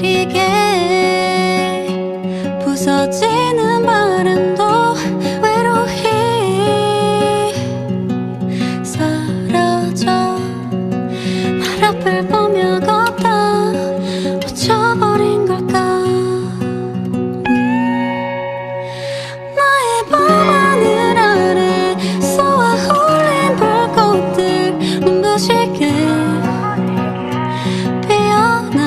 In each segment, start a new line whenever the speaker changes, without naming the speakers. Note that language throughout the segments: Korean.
흐리게 부서지는 바람도 외로이 사라져. 날 앞을 보며 걷다 놓쳐버린 걸까. 나의 밤하늘 아래 쏘아 올린 불꽃들 눈부시게 피어나.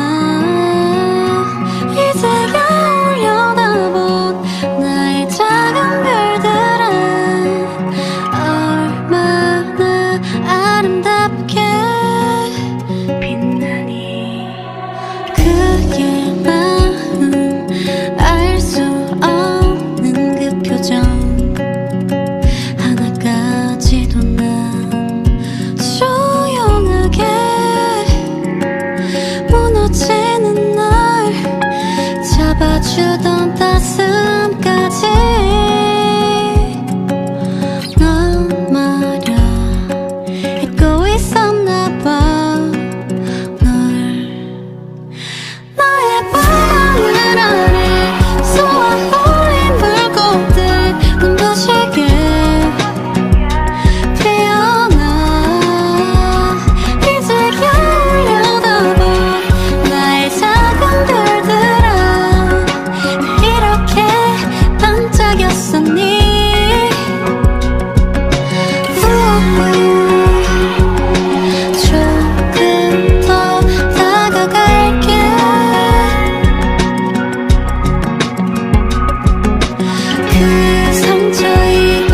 이제야 올려다본 나의 작은 별들아, 얼마나 아름답게 빛나니. 그의 마음 알 수 없는 그 표정 하나까지도 난 조용하게 무너지는 날 잡아주던 따스함까지. 넌 말야 잊고 있었나 봐 널. 나의 밤하늘 아래 쏘아 올린 불꽃들 눈부시게 피어나. 이제야 올려다본 나의 작은 별들아, 이렇게 반짝였었니. 조금 더 다가갈게. 그 상처 입은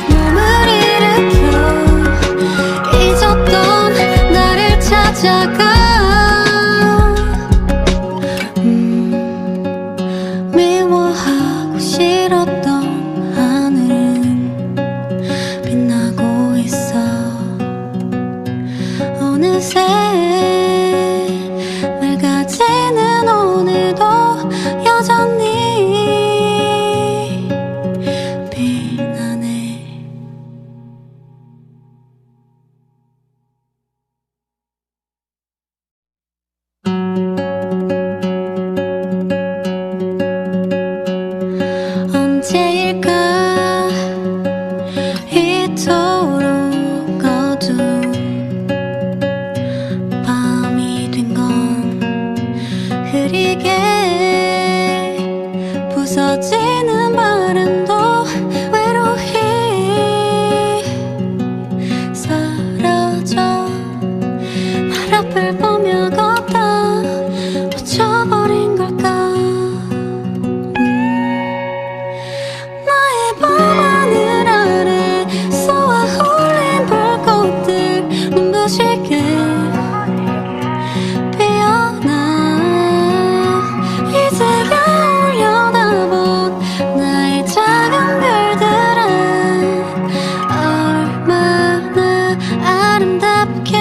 몸을 일으켜 잊었던 나를 찾아가. 미워하고 싫었던 하늘은 빛나고 있어. 어느새 맑아지는 오늘도 여전히 빛나네. 언제일까 이토록 어두운 밤이 된 건. 흐리게 부서지는 바람도 외로이 사라져. 날 앞을 보며 걷다 놓쳐버린 걸까. 나의 밤하늘 아래 쏘아 올린 불꽃들 눈부시게 피어나. 이제야 올려다본 나의 작은 별들아, 얼마나 아름답게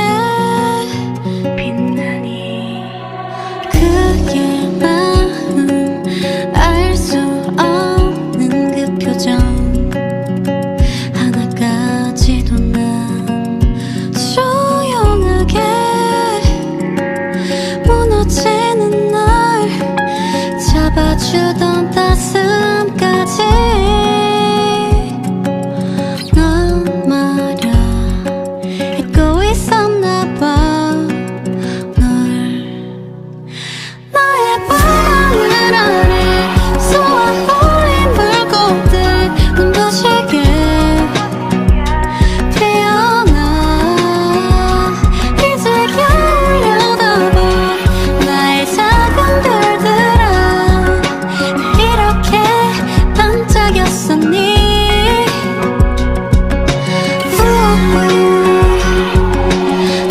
빛나니. 그의 마음 알 수 없는 그 표정 하나까지도 난 조용하게 무너지는 날 잡아주던 따스함까지. 넌 말야 잊고 있었나 봐 널. 나의 밤하늘 아래 쏘아 올린 불꽃들 눈부시게 피어나. 이제야 올려다본 나의 작은 별들아, 이렇게 반짝였었니.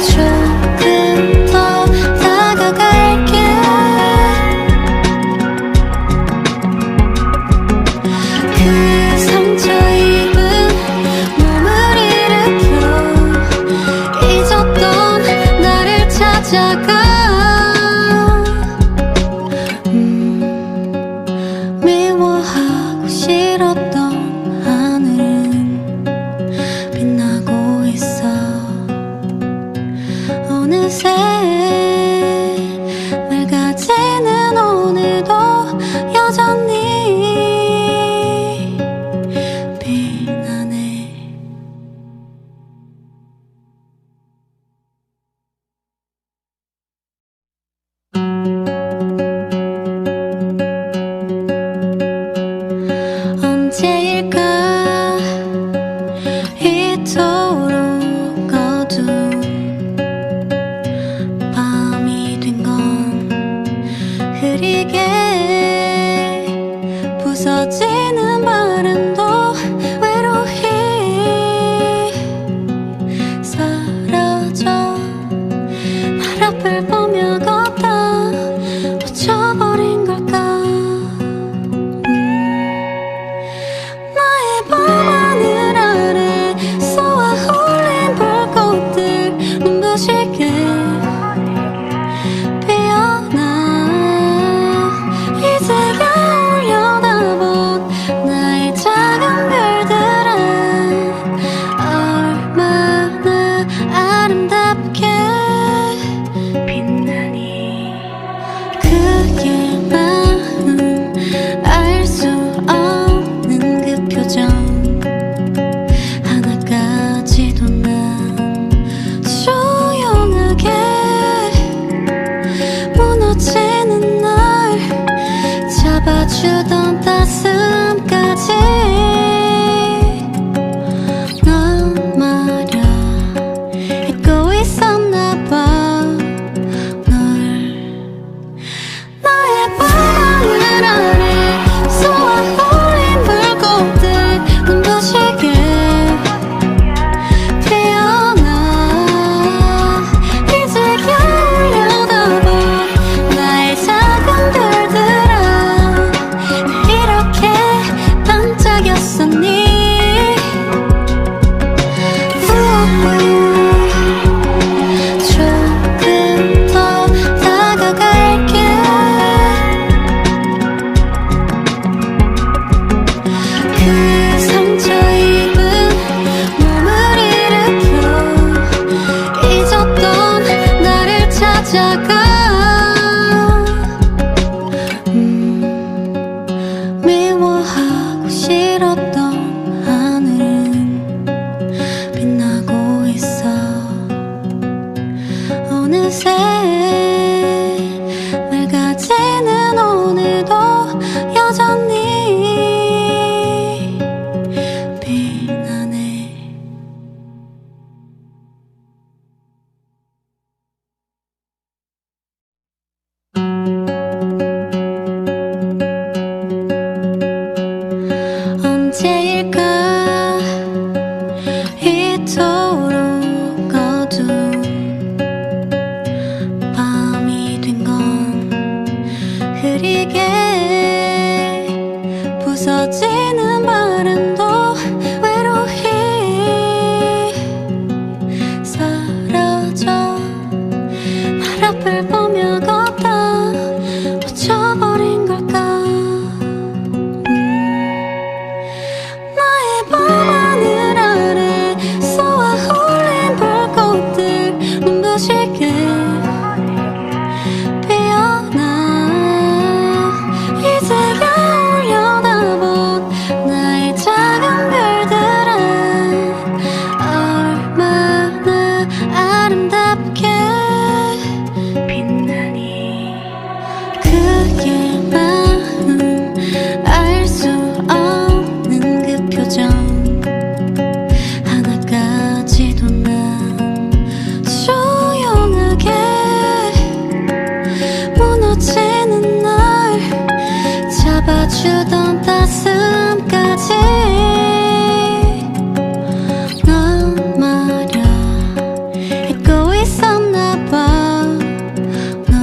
조금 더 다가갈게. 그 상처 입은 몸을 일으켜 잊었던 나를 찾아가. 미워하고 싫었던 하늘은 빛나고 있어. 어느새 맑아진 앞을 보며 걷다 놓쳐버린 걸까. 나의 밤하늘 아래 쏘아 홀린 불꽃들 눈부시게 피어나. 이제야 올려다본 나의 작은 별들아 얼마나 아름답게 빛나니. 그의 마음 알 수 없는 그 표정 하나까지도 난 조용하게 무너지는 날 잡아주던 따스함까지. 넌 말야 잊고 있었나봐 널. 나의 밤하늘 아래 쏘아 홀린 불꽃들 눈부시게 피어나. 이제야 올려다본 나의 작은 별들아 이렇게 반짝였었니. 조금 더 다가갈게. 그 상처 입은 몸을 일으켜 잊었던 나를 찾아가. 미워하고 싫었던 하늘은 빛나고 있어. 어느새 맑아지는 오늘도 여전히 빛나네. 언제일까 이토록 어두운 밤이 된 건 흐리게 부서지는 바람도 외로이 사라져. 날 앞을 보며 걷다 놓쳐버린 걸까. 나의 밤하늘 아래 쏘아 홀린 불꽃들 눈부시게 피어나. 이제야 올려다본 나의 작은 별들아 얼마나 아름답게 빛나니. 그의 마음 알 수 없는 그 표정 하나까지도 난 조용하게 무너지는 날 잡아주던 따스함까지. 넌 말야 잊고 있었나봐 널.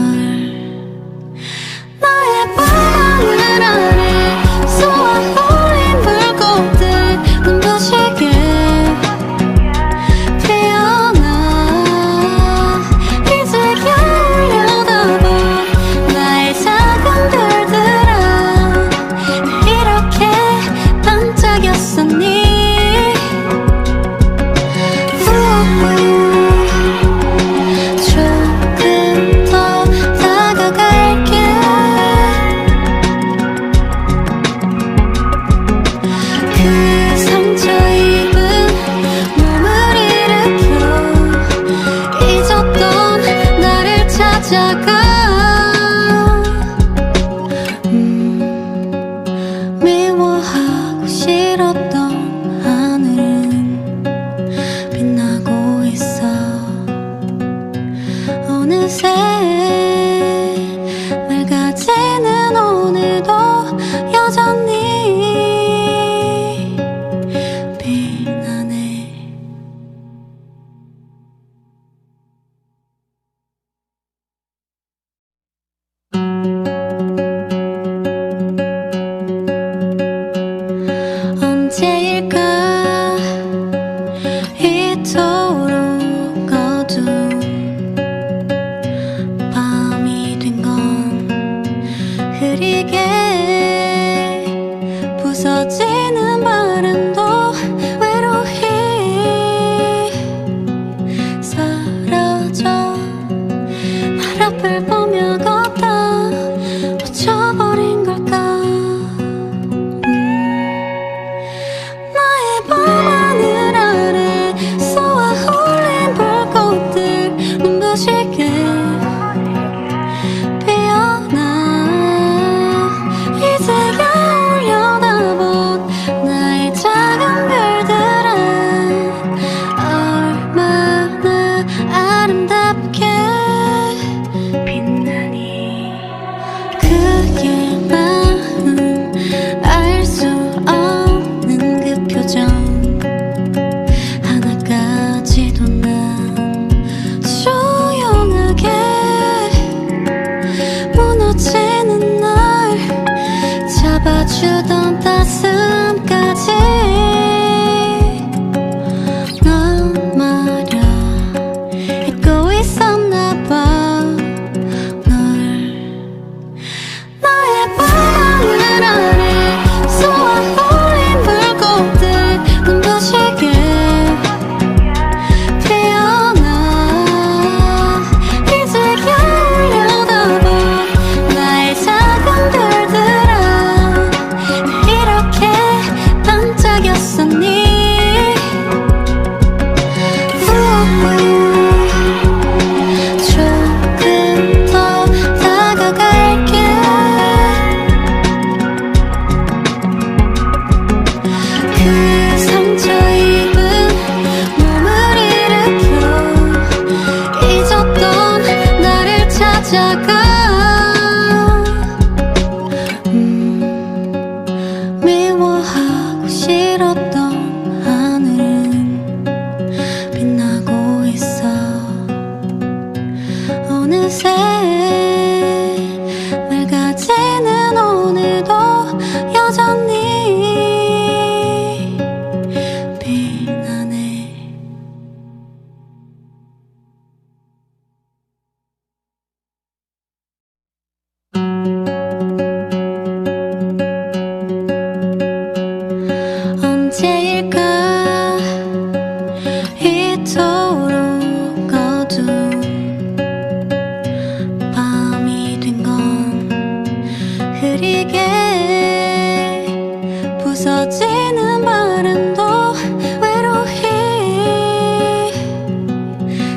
나의 밤하늘 아래 쏘아 홀린 불꽃들 눈부시게 피어나. 이제야 올려다본 나의 작은 별들아 이렇게 반짝였었니. 조금 더 다가갈게. 그 상처 입은 몸을 일으켜 잊었던 나를 찾아가. 미워하고 싫었던 하늘은 빛나고 있어. 어느새 맑아지는 오늘도 여전히 빛나네. 부서지는 바람도 외로이 사라져. 날 앞을 보며 걷다 놓쳐버린 걸까. 나의 밤하늘 아래 쏘아 올린 불꽃들 눈부시게 피어나. 이제야 올려다본 나의 작은 별들아, 얼마나 아름답게 빛나니. 그의 마음 알 수 없는 그 표정 하나까지도 난 조용하게 무너지는 날 잡아주던 따스함까지. 넌 말야 잊고 있었나 봐 널. 나의 밤하늘 아래 쏘아 올린 불꽃들 눈부시게 피어나. 이제야 올려다본 나의 작은 별들아, 이렇게 반짝였었니. 조금 더 다가갈게. 그 상처 입은 몸을 일으켜 잊었던 나를 찾아가. 미워하고 싫었던 하늘은 빛나고 있어. 어느새 맑아지는 오늘도 여전히 빛나네. 언제일까 이토록 어두운 밤이 된 건. 흐리게 부서지는 바람도 외로이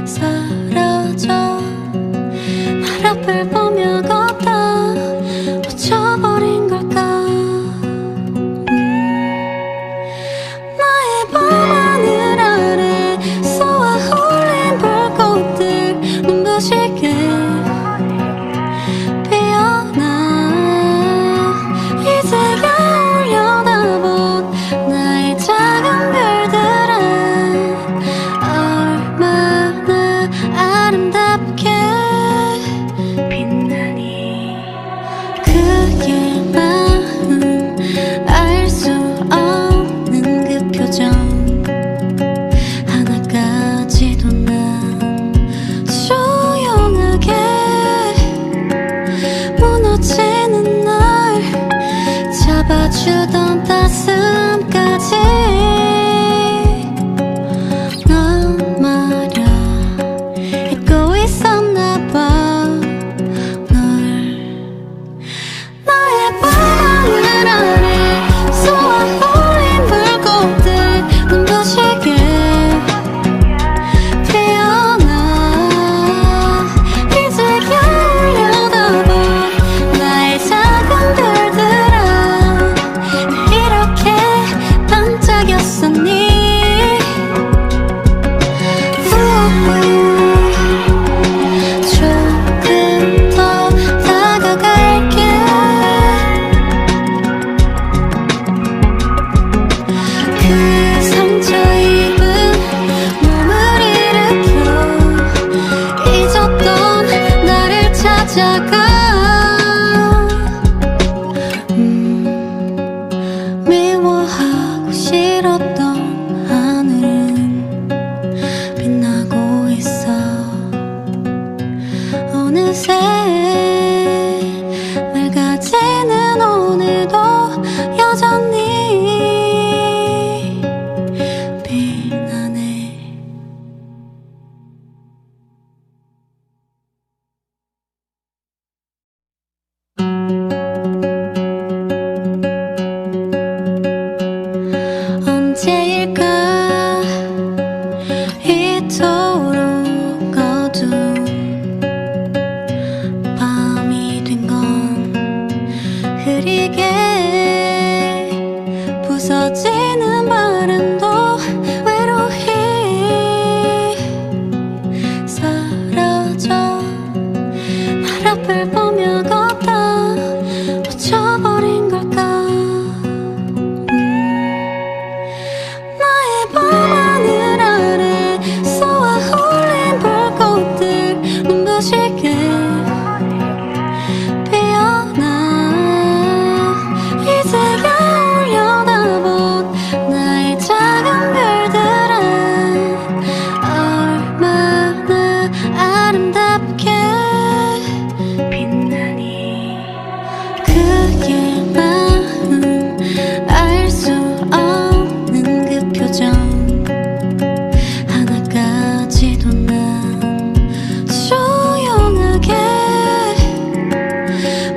사라져. 날 앞을 보며 걷다 놓쳐버린 걸까. 나의 밤하늘 아래 쏘아 올린 불꽃들 눈부시게 피어나. 이제야 올려다본 나의 작은 별들아, 얼마나 아름답게 빛나니. 그의 마음 알 수 없는 그 표정 하나까지도 난 조용하게 무너지는 날 잡아주던 따스함까지. 넌 말야 잊고 있었나 봐 널. 나의 밤하늘 아래 쏘아 올린 불꽃들 눈부시게 피어나. 이제야 올려다본 나의 작은 별들아, 이렇게 반짝였었니. 조금 더 다가갈게. 그 상처 입은 몸을 일으켜 잊었던 나를 찾아가. 미워하고 싫었던 하늘은 빛나고 있어. 어느새 맑아지는 오늘도 여전히 앞을 보며 걷다 묻혀버린 걸까. 나의 밤하늘 아래 쏘아 홀린 불꽃들 눈부시게 피어나. 이제야 올려다본 나의 작은 별들아 얼마나 아름답게 빛나니. 그 길만은 알 수 없는 그 표정 하나까지도 난 조용하게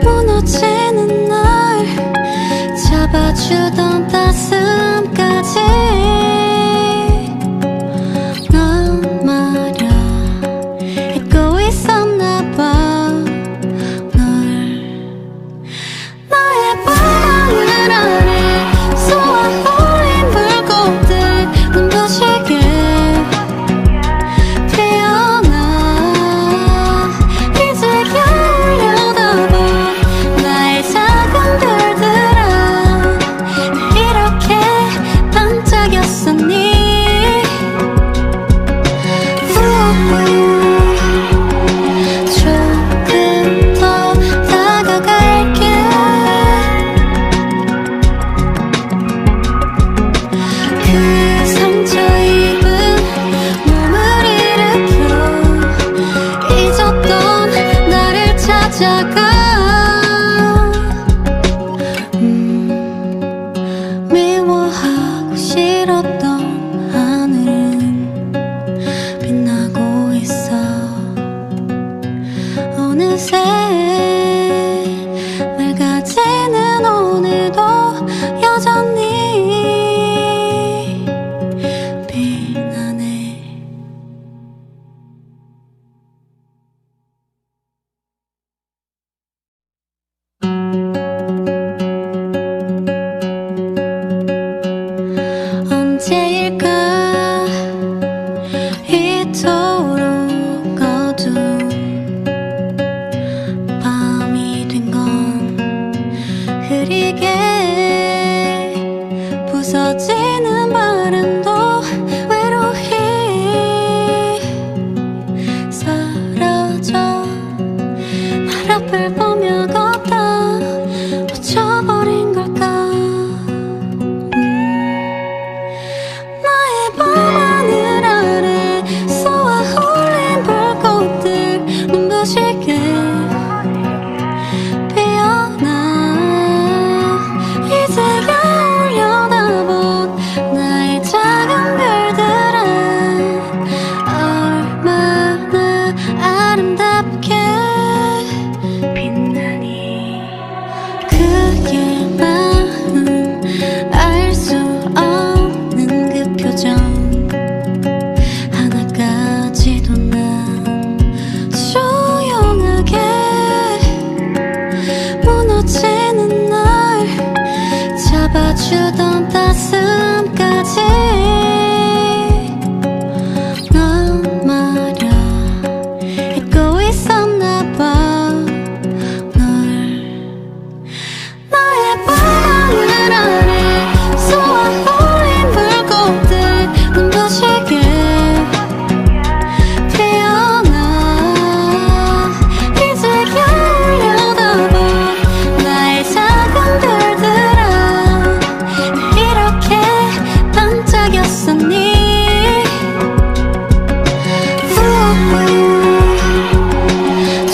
무너지는 날 잡아주던 따스함까지. 넌 말야 잊고 있었나봐 널. 나의 밤하늘 아래 쏘아 홀린 불꽃들 눈부시게 피어나. 이제야 올려다본 나의 작은 별들아 이렇게 반짝였었니. 조금 더 다가갈게. 그 상처 입은 몸을 일으켜 잊었던 나를 찾아가. 미워하고 싫었던 하늘은 빛나고 있어. 어느새 맑아지는 오늘도 여전히 빛나네. 언제일까 이토록 어두운 밤이 된 건. 흐리게 부서지는 바람도 외로이 사라져. 날 앞을 보며 걷다 묻혀버린 걸까. 나의 밤하늘 아래 쏘아 홀린 불꽃들 눈부시게 피어나. 이제야 올려다본 나의 작은 별들아 얼마나 아름답게 빛나니. 그 길만은 알 수 없는 그 표정 하나까지도 난 조용하게 무너지는 날 잡아주던 따스함까지. 넌 말야 잊고 있었나봐 널. 나의 밤하늘 아래 쏘아 홀린 불꽃들 눈부시게 피어나. 이제야 올려다본 나의 작은 별들아 이렇게 반짝였었니.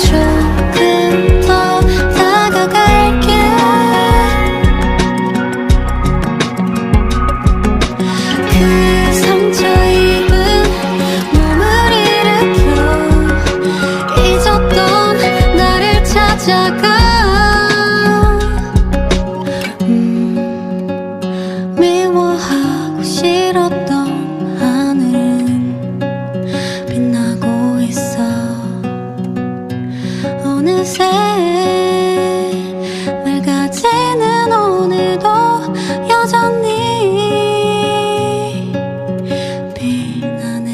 조금 더 다가갈게. 그 상처 입은 몸을 일으켜 잊었던 나를 찾아가. 미워하고 싫었던 하늘은 빛나고 있어. 어느새 맑아지는 오늘도 여전히 빛나네.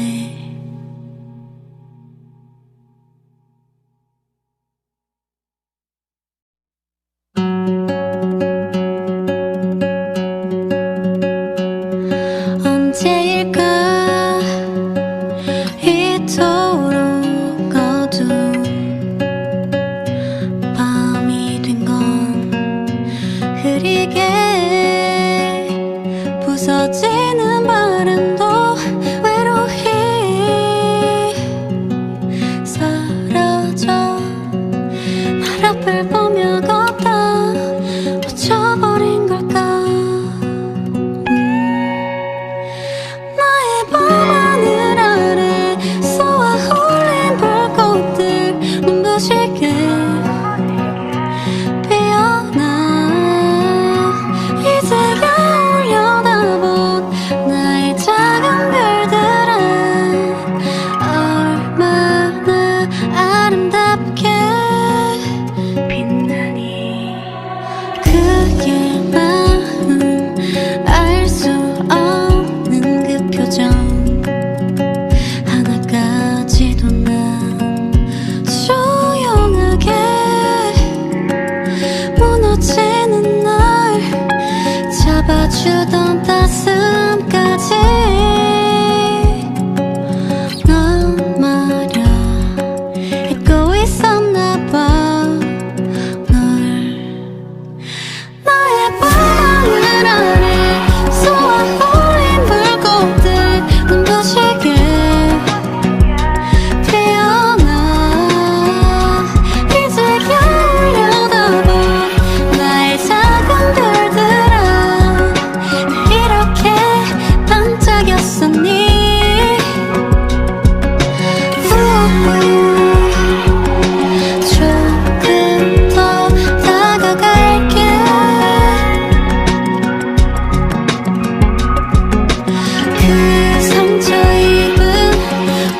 앞을 보며 걷다 놓쳐버린 걸까. 나의 밤하늘 아래 쏘아 홀린 불꽃들 눈부시게 피어나. 이제야 올려다본 나의 작은 별들아, 얼마나 아름답게 빛나니. 그의 마음 알 수 없는 그 표정 하나까지도 난 조용하게 무너지는 날 잡아주던 따스함까지. 넌 말야 잊고 있었나봐 널. 나의 밤하늘 아래 쏘아 홀린 불꽃들 눈부시게 피어나. 이제야 올려다본 나의 작은 별들아, 이렇게 반짝였었니. 조금 더 다가갈게. 그 상처 입은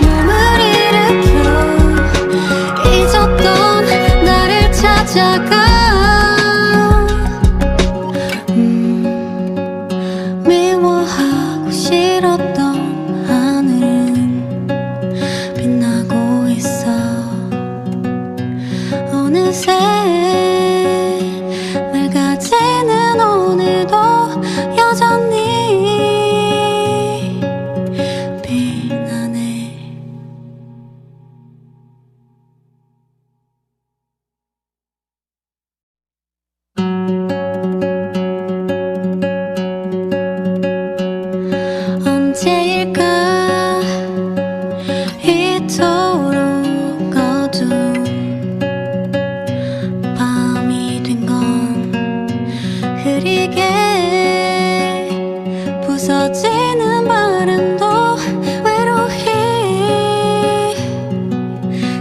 몸을 일으켜 잊었던 나를 찾아가. 미워하고 싫었던 하늘은 빛나고 있어. 어느새 맑아지는 오늘도 여전히 빛나네. 언제일까 이토록 어두운 밤이 된 건. 흐리게 부서지는 바람도 외로이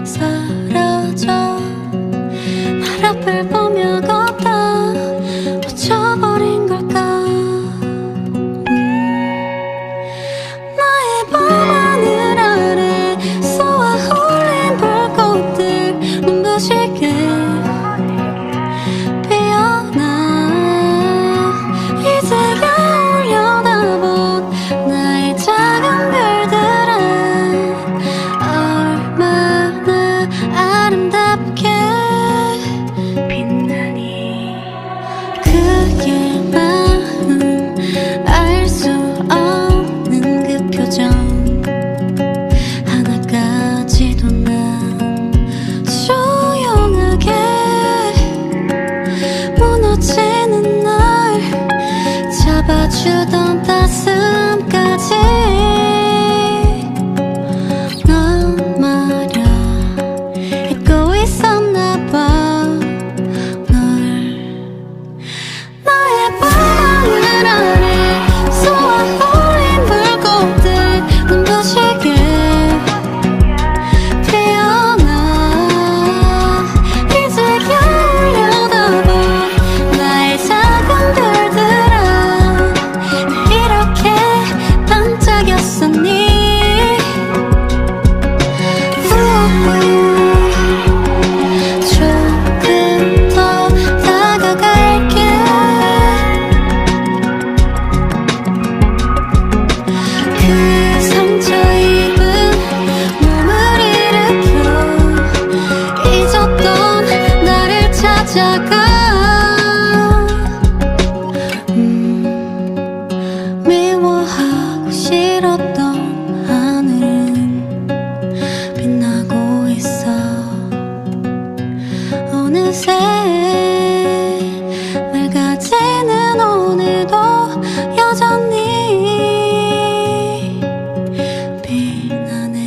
사라져. 날 앞을 보며 걷다 놓쳐버린 걸까. 나의 밤하늘 아래 쏘아 홀린 불꽃들 눈부시게 피어나. 이제야 올려다본 나의 작은 별들아, 얼마나 아름답게 빛나니. 그의 마음 알 수 없는 그 표정 하나까지도 난 조용하게 무너지는 날 잡아주던 따스함까지. 넌 말야 잊고 있었나봐 널. 나의 밤하늘 아래 쏘아 홀린 불꽃들 눈부시게 피어나. 이제야 올려다본 나의 작은 별들아, 이렇게 반짝였었니. 조금 더 다가갈게. 그 상처 입은 몸을 일으켜 잊었던 나를 찾아가. 미워하고 싫었던 하늘은 빛나고 있어. 어느새 맑아지는 오늘도 여전히 빛나네.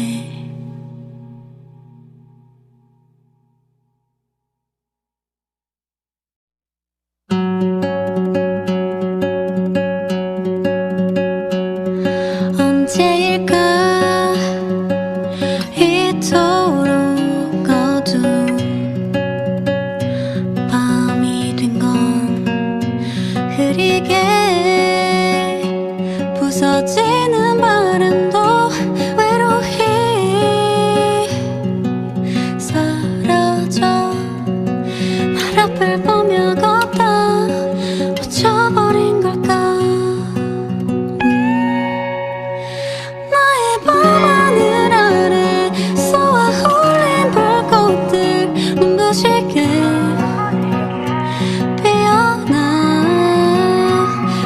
앞을 보며 걷다 묻혀버린 걸까. 나의 밤하늘 아래 쏘아 홀린 불꽃들 눈부시게 피어나.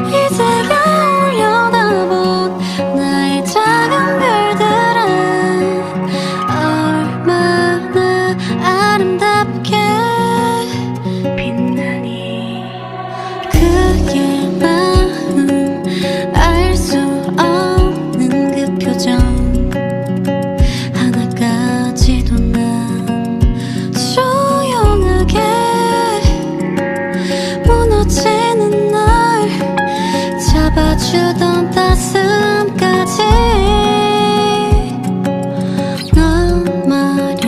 이제야 올려다본 나의 작은 별들아 얼마나 아름답게 빛나니. 그의 마음 알 수 없는 그 표정 하나까지도 난 조용하게 무너지는 날 잡아주던 따스함까지. 넌 말야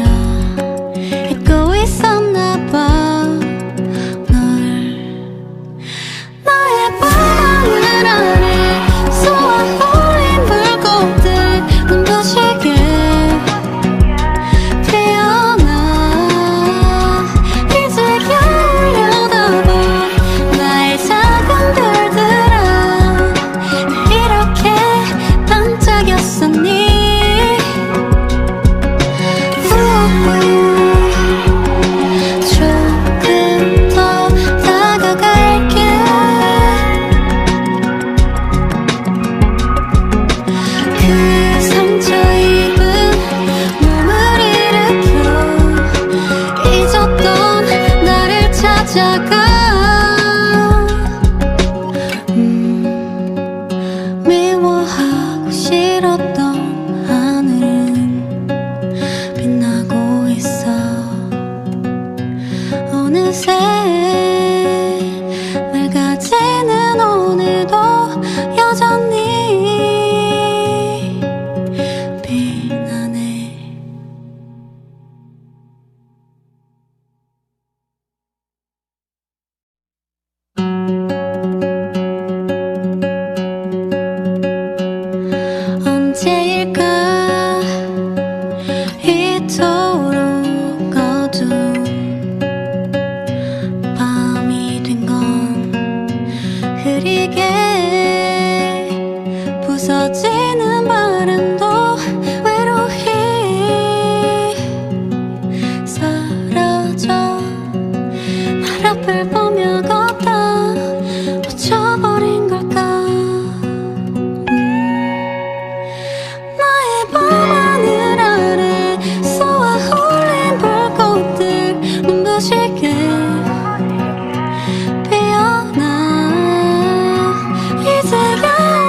잊고 있었나 봐 널. 나의 밤하늘 아래 쏘아 홀린 불꽃들 눈부시게 피어나. 이제야 올려다본 나의 작은 별들아 이렇게 반짝였었니. 조금 더 다가갈게. 그 상처 입은 몸을 일으켜 잊었던 나를 찾아가. 미워하고 싫었던 하늘은 빛나고 있어. 어느새 맑아지는 오늘도 여전히 빛나네. 언제일까 이토록 어두운 밤이 된 건. 흐리게 부서지는 바람도 외로이 사라져. 날 앞을 보며 걷다 묻혀버린 걸까. 나의 밤하늘 아래 쏘아 홀린 불꽃들 눈부시게 피어나. 이제야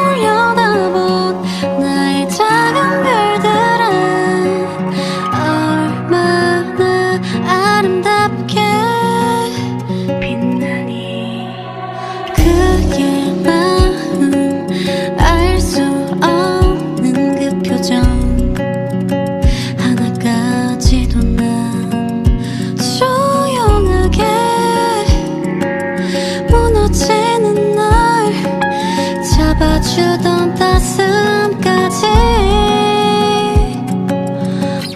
올려다본 나의 작은 별들아 얼마나 아름답게 빛나니. 그의 마음 알 수 없는 그 표정 하나까지도 난 조용하게 무너지는 날 잡아주던 따스함까지.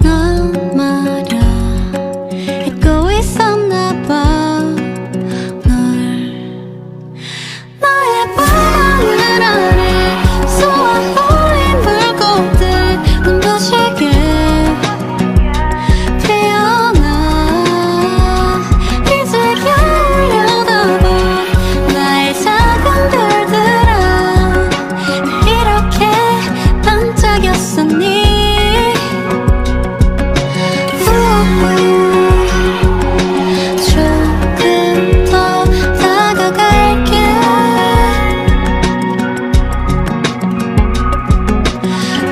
넌 말야 잊고 있었나 봐 널. 나의 밤하늘 아래 쏘아 홀린 불꽃들 눈부시게 피어나. 이제야 올려다본 나의 작은 별들아 이렇게 반짝였었니. 조금 더 다가갈게.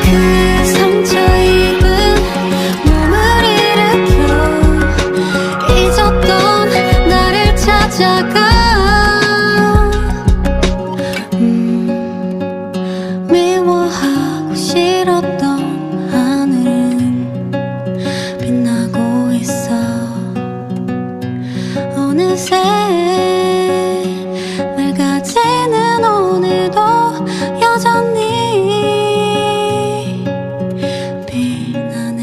그 상처 입은 몸을 일으켜 잊었던 나를 찾아가. 미워하고 싫었던 하늘은 빛나고 있어. 어느새 맑아지는 오늘도 여전히 빛나네.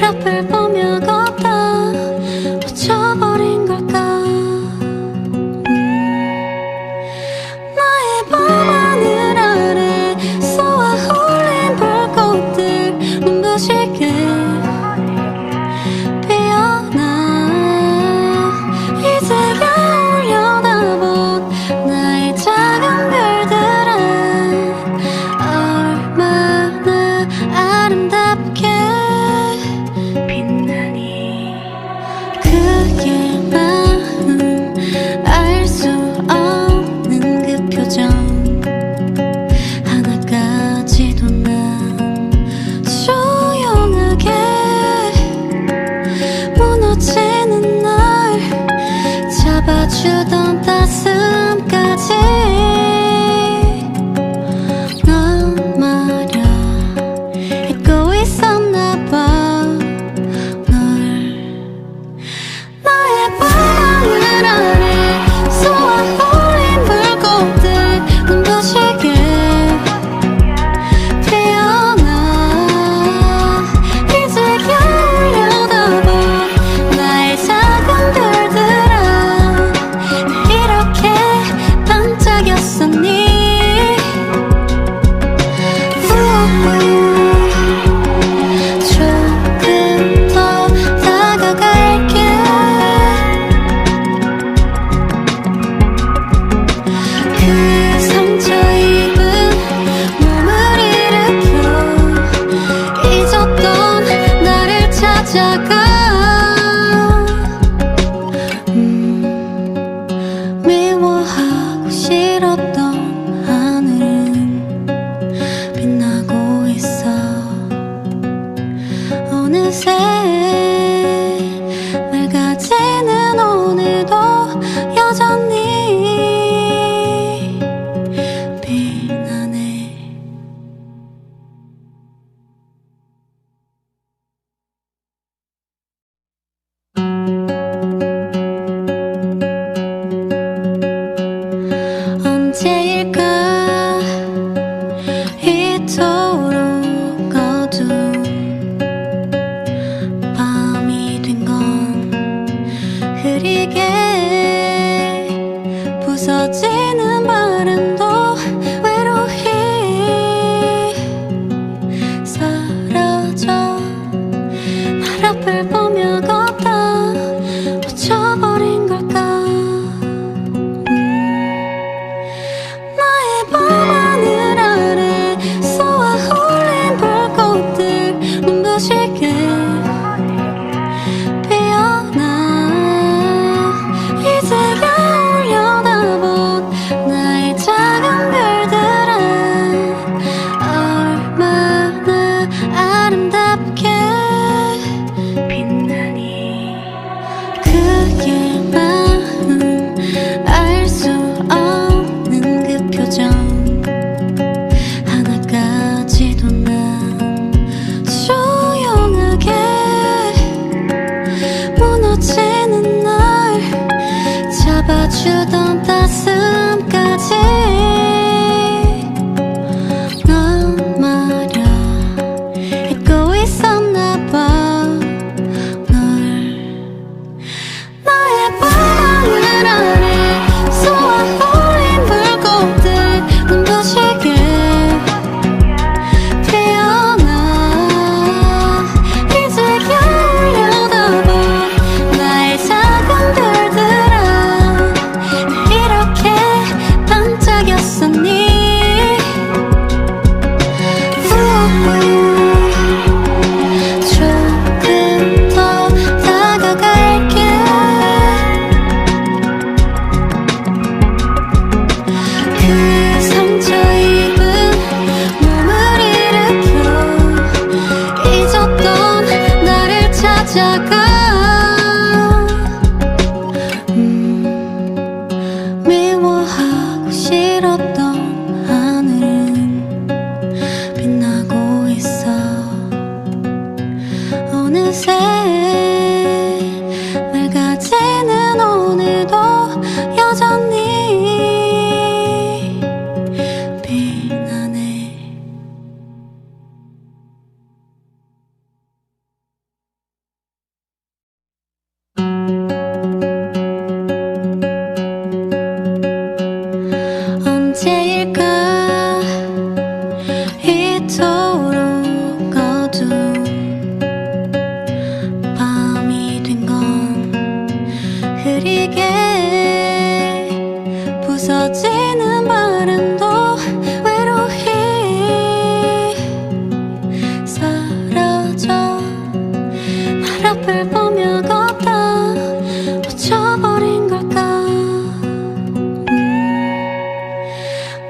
앞을 보며 걷다 놓쳐버린 걸까. 나의 밤하늘 아래 쏘아 올린 불꽃들 눈부시게 피어나. 이제야 올려다본 나의 작은 별들아 얼마나 아름답게 빛나니. 그의 마음 알 수 없는 그 표정 하나까지도 난 조용하게 무너지는 날 잡아주던 따스함까지. 넌 말야 잊고 있었나봐 널. 나의 밤하늘 아래 쏘아 올린 불꽃들 눈부시게 피어나. 이제야 올려다본 나의 작은 별들아 이렇게 반짝였었니. 조금 더 다가갈게. 그 상처 입은 몸을 일으켜 잊었던 나를 찾아가. 미워하고 싫었던 하늘은 빛나고 있어. 어느새 맑아지는 오늘도 여전히 빛나네. 언제일까 이토록 어두운 밤이 된 건 흐리게 부서지는 바람도 외로이 사라져. 날 앞을 보며 걷다 놓쳐버린 걸까. 나의 밤하늘 아래 쏘아 올린 불꽃들 눈부시게 피어나. 이제야 올려다본 나의 작은 별들아 얼마나 아름답게 빛나니. 그의 마음 알 수 없는 그 표정 하나까지도 난 조용하게 무너지는 날 잡아주던 따스함까지. 넌 말야 잊고 있었나봐 널. 나의 밤하늘 아래 쏘아 올린 불꽃들 눈부시게 피어나. 이제야 올려다본 나의 작은 별들아 이렇게 반짝였었니. 조금 더 다가갈게. 그 상처 입은 몸을 일으켜 잊었던 나를 찾아가. 미워하고 싫었던 하늘은 빛나고 있어. 어느새 맑아지는 오늘도 여전히 빛나네. 앞을 보며 걷다 놓쳐버린 걸까.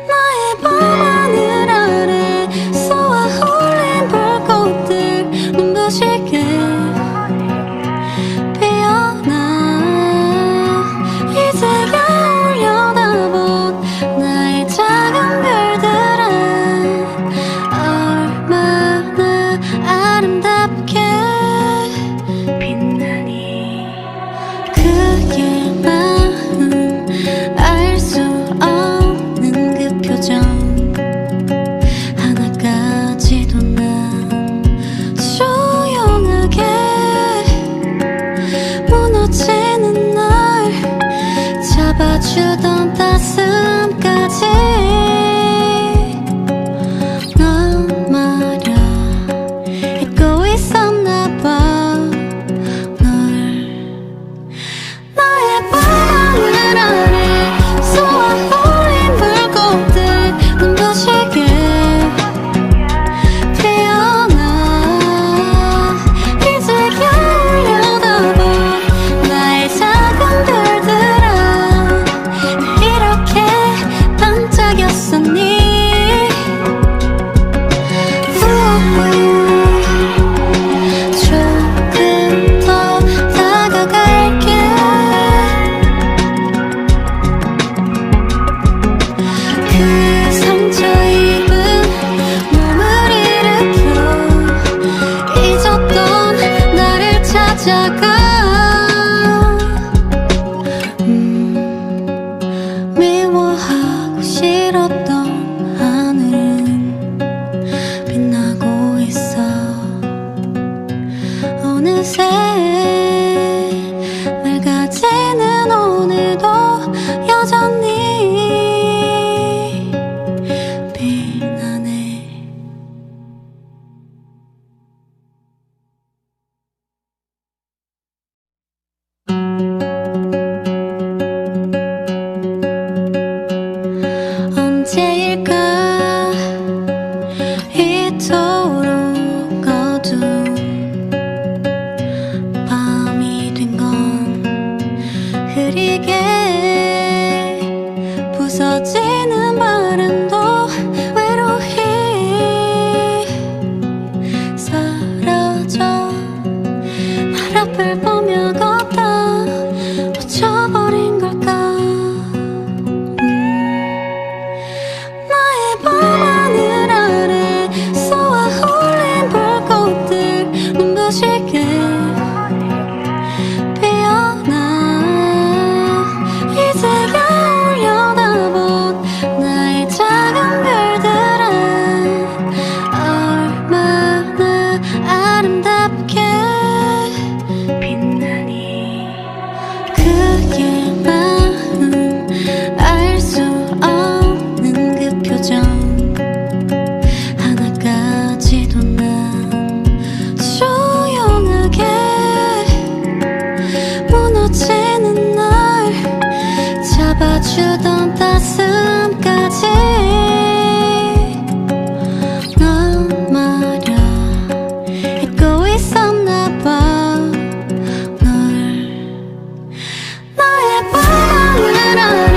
나의 밤하늘 아래 쏘아 올린 불꽃들 눈부시게 피어나. 이제야 올려다본 나의 작은 별들아 얼마나 아름답게 빛나니. 그의 마음 알 수 없는 그 표정 하나까지도 난 조용하게 무너지는 날 잡아주던 따스함까지. 넌 말야 잊고 있었나봐 널. 나의 밤하늘 아래 쏘아 올린 불꽃들 눈부시게 피어나. 이제야 올려다본 나의 작은 별들아 이렇게 반짝였었니. 조금 더 다가갈게. 그 상처 입은 몸을 일으켜 잊었던 나를 찾아가. 미워하고 싫었던 하늘은 빛나고 있어. 어느새 맑아지는 오늘도 여전히 빛나네. 언제일까 이토록 어두운 밤이 된 건 흐리게 부서지는 바람도 외로이 사라져. 날 앞을 보며 걷다 놓쳐버린 걸까. 나의 밤하늘 아래 쏘아 올린 불꽃들 눈부시게 피어나. 이제야 올려다본 나의 작은 별들아 얼마나 아름답게 빛나니. 그의 마음 알 수 없는 그 표정 하나까지도 난 조용하게 무너지는 날 잡아주던 따스함까지. 넌 말야 잊고 있었나봐 널. 나의 밤하늘 아래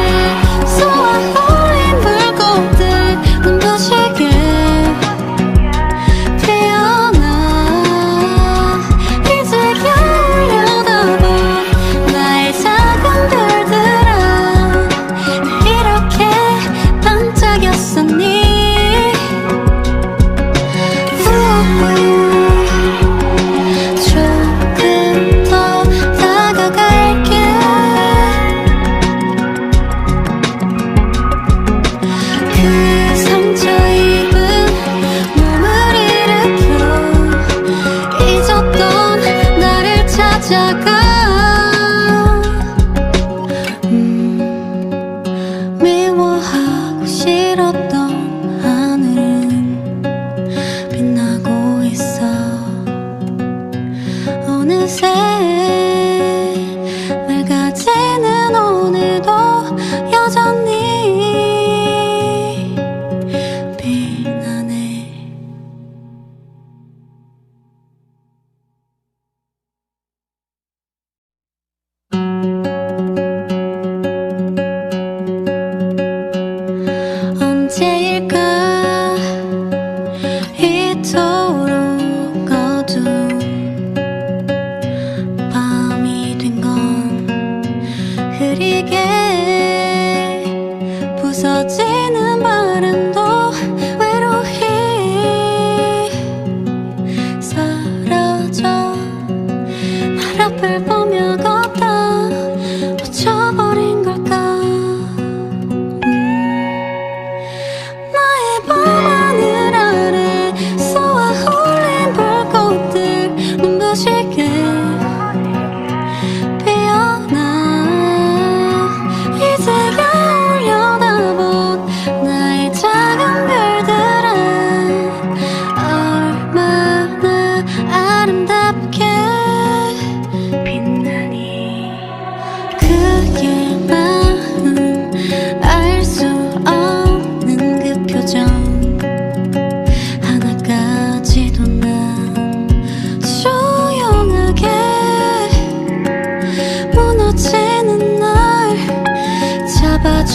쏘아 올린 불꽃들 눈부시게 피어나. 이제야 올려다본 나의 작은 별들아 이렇게 반짝였었니. 조금 더 다가갈게. 그 상처 입은 몸을 일으켜 잊었던 나를 찾아가. 미워하고 싫었던 하늘은 빛나고 있어. 어느새 맑아지는 오늘도 여전히 빛나네.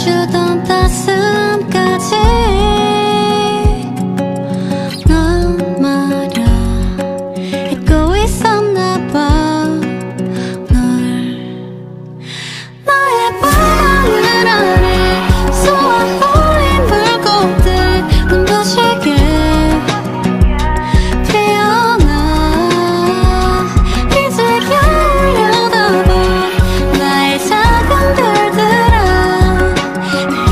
잡아주던 따스함까지 넌 말야 잊고 있었나봐. 나의 방울 아래 쏘아올린 불꽃들 눈부시게 피어나. 이제 겨울 여다본 나의 작은 별들아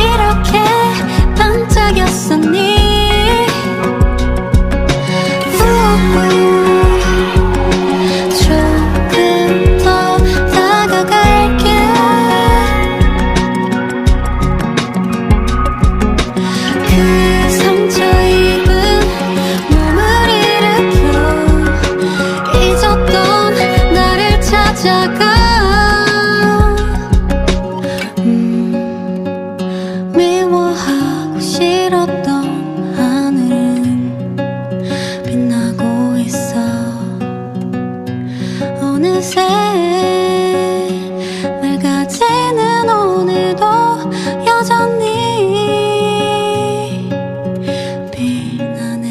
이렇게 반짝였었니. 조금 더 다가갈게. 그 상처 입은 몸을 일으켜 잊었던 나를 찾아가. 미워하고 싫었던 하늘은 빛나고 있어. 어느새 맑아지는 오늘도 여전히 빛나네.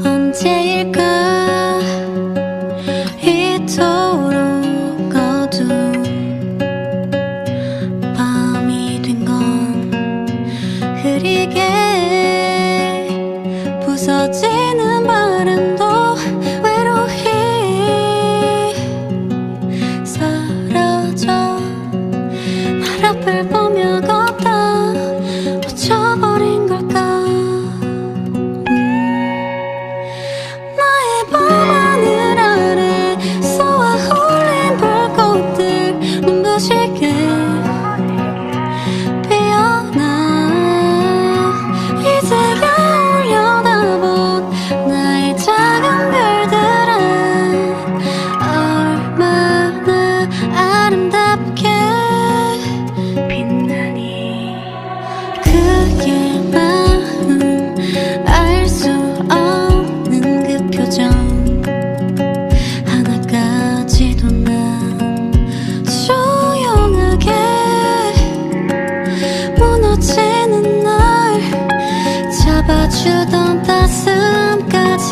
언제일까 이토록 어두운 밤이 된 건 흐리게 부서지는 바람도 외로이 사라져. 날 앞을 보며 걷다 놓쳐버린 걸까. 나의 밤하늘 아래 쏘아올린 불꽃들 눈부시게 피어나. 이제 겨울 여다본 나의 작은 별들아 얼마나 아름답게 빛나니. 그의 마음 알 수 없는 그 표정 하나까지도 난 조용하게 무너지는 날 잡아주던 따스함까지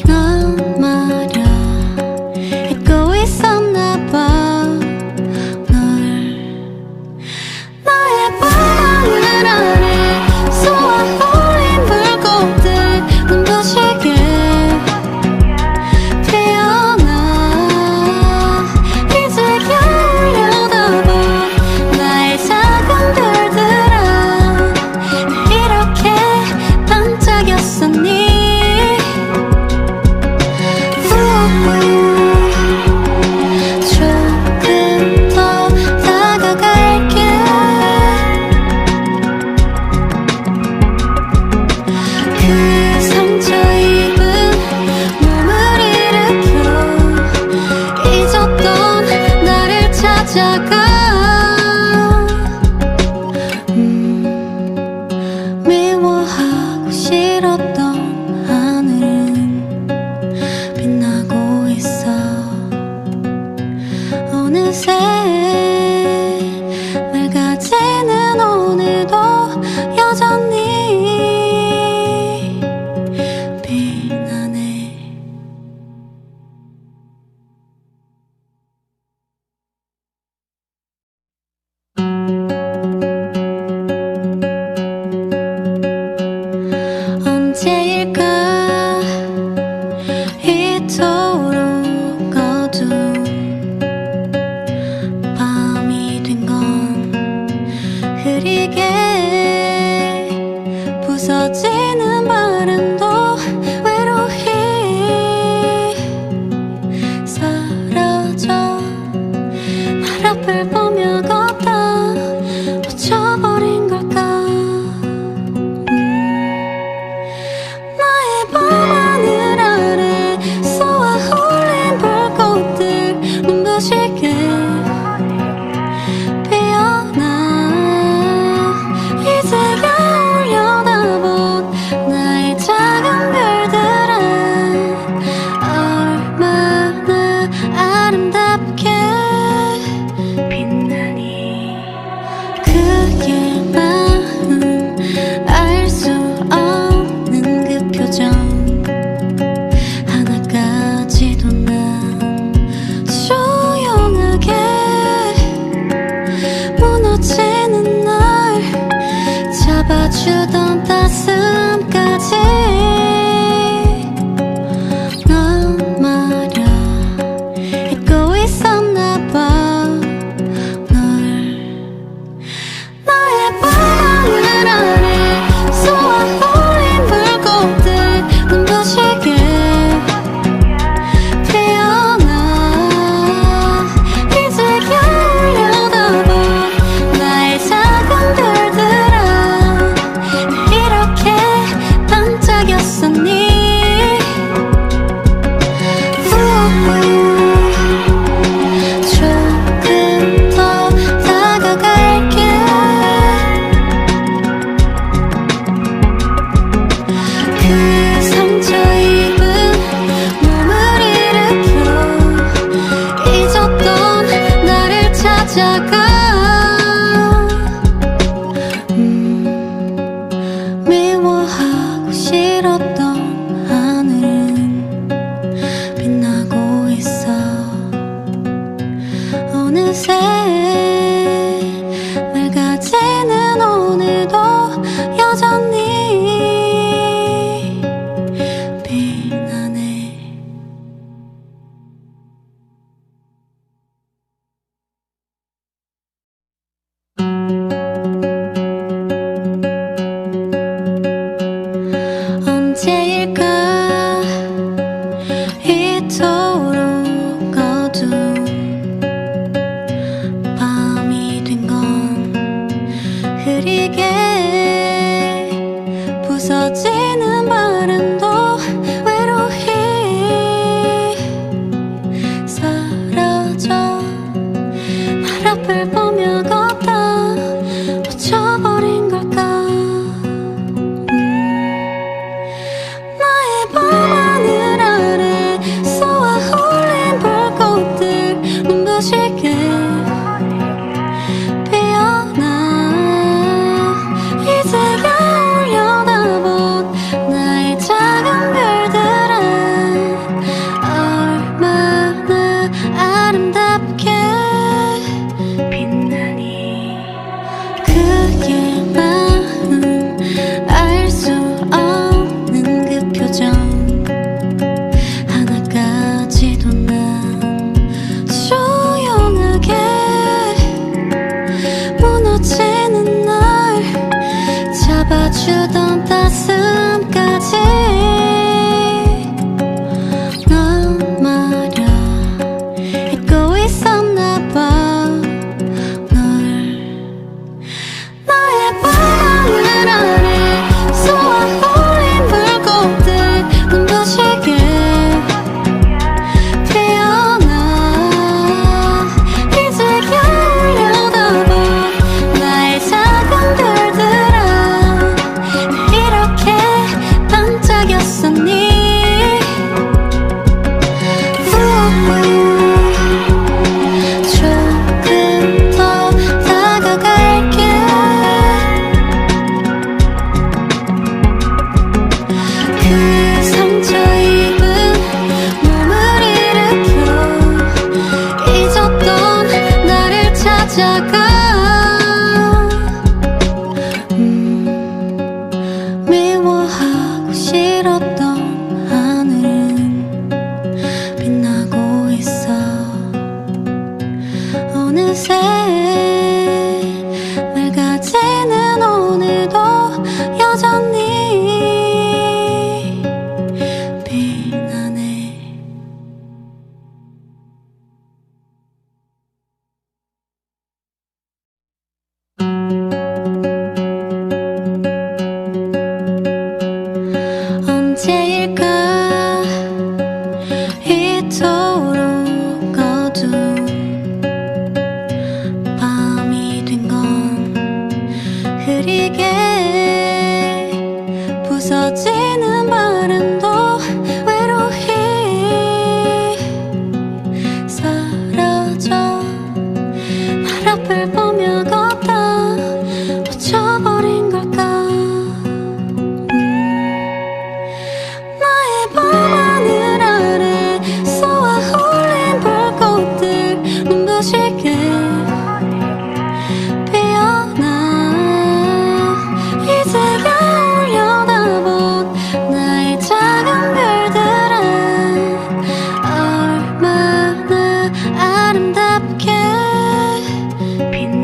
넌 말야 잊고 있었나봐. 나의 방울 아래 쏘아올린 불꽃들 눈부시게 피어나. 이제 겨울 여다본 나의 작은 별들아 이렇게 반짝였었니. 조금 더 다가갈게. 그 상처 입은 몸을 일으켜 잊었던 나를 찾아가. 미워하고 싫었던 하늘은 빛나고 있어. 어느새 맑아지는 오늘도 여전히 찾아가. 미워하고 싫었던 하늘은 빛나고 있어. 어느새 맑아지는 오늘도 여전히 빛나네. 언제일까 이토록 어두운 밤이 된 건 흐리게 부서지는 바람도 외로이 사라져. 날 앞을 보며 걷다 놓쳐버린 걸까. 나의 밤하늘 아래 쏘아 올린 불꽃들 눈부시게 피어나. 이제야 올려다본 나의 작은 별들아, 얼마나 아름답게 빛나니. 그의 마음 알 수 없는 그 표정 하나까지도 난 조용하게 무너지는 날 잡아주던 따스함까지. 넌 말야 잊고 있었나 봐 널. 나의 밤하늘 아래 쏘아 올린 불꽃들 눈부시게 피어나. 이제야 올려다본 나의 작은 별들아, 이렇게 반짝였었니. 조금 더 다가갈게. 그 상처 입은 몸을 일으켜 잊었던 나를 찾아가. 미워하고 싫었던 하늘은 빛나고 있어. 어느새 맑아지는 오늘도 여전히 빛나네. 언제일까 이토록 어두운 밤이 된 건 흐리게 부서지는 바람도 외로이 사라져. 날 앞을 보며 걷다 놓쳐버린 걸까. 나의 밤하늘 아래 쏘아 올린 불꽃들 눈부시게 피어나. 이제야 올려다본 나의 작은 별들아, 얼마나 아름답게 빛나.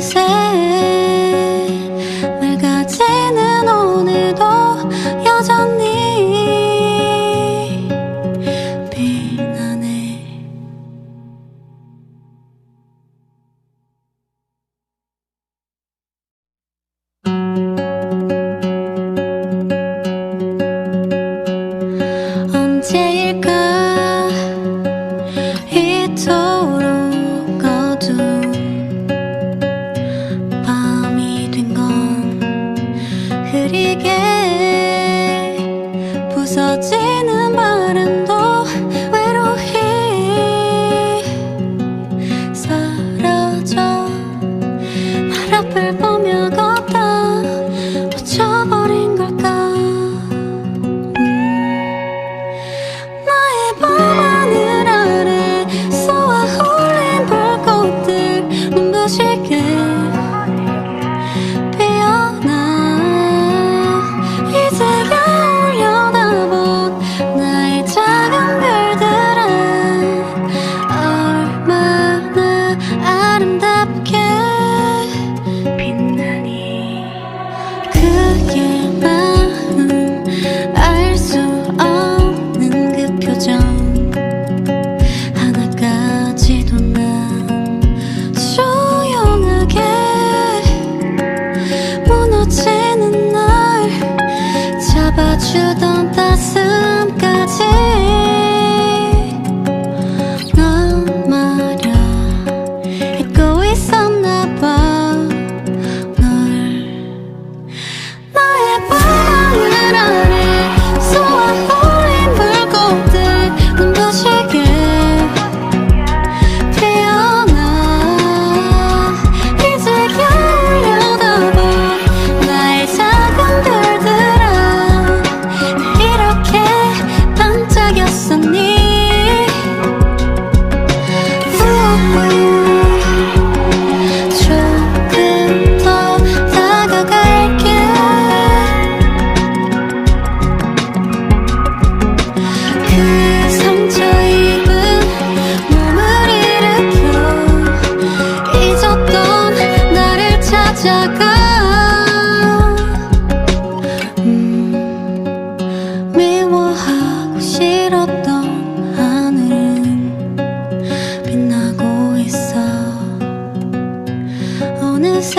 어느새 맑아지는 오늘도 여전히 빛나네. 언제일까 이토록 어두운 밤이 된 건 흐리게 부서지는 바람도 외로이 사라져. 날 앞을 보며 걷다 놓쳐버린 걸까. 나의 밤하늘 아래 쏘아올린 불꽃들 눈부시게 피어나. 이제야 올려다본 나의 작은 별들아 얼마나 아름답게 빛나니. 그의 마음 알 수 없는 그 표정 하나까지도 난 조용하게 무너지는 날 잡아주던 따스함까지. 넌 말야 잊고 있었나봐 널. 나의 밤하늘 아래 쏘아올린 불꽃들 눈부시게 피어나. 이제야 올려다본 나의 작은 별들아 이렇게 반짝였었니. 조금 더 다가갈게. 그 상처 입은 몸을 일으켜 잊었던 나를 찾아가. 미워하고 싫었던 하늘은 빛나고 있어. 어느새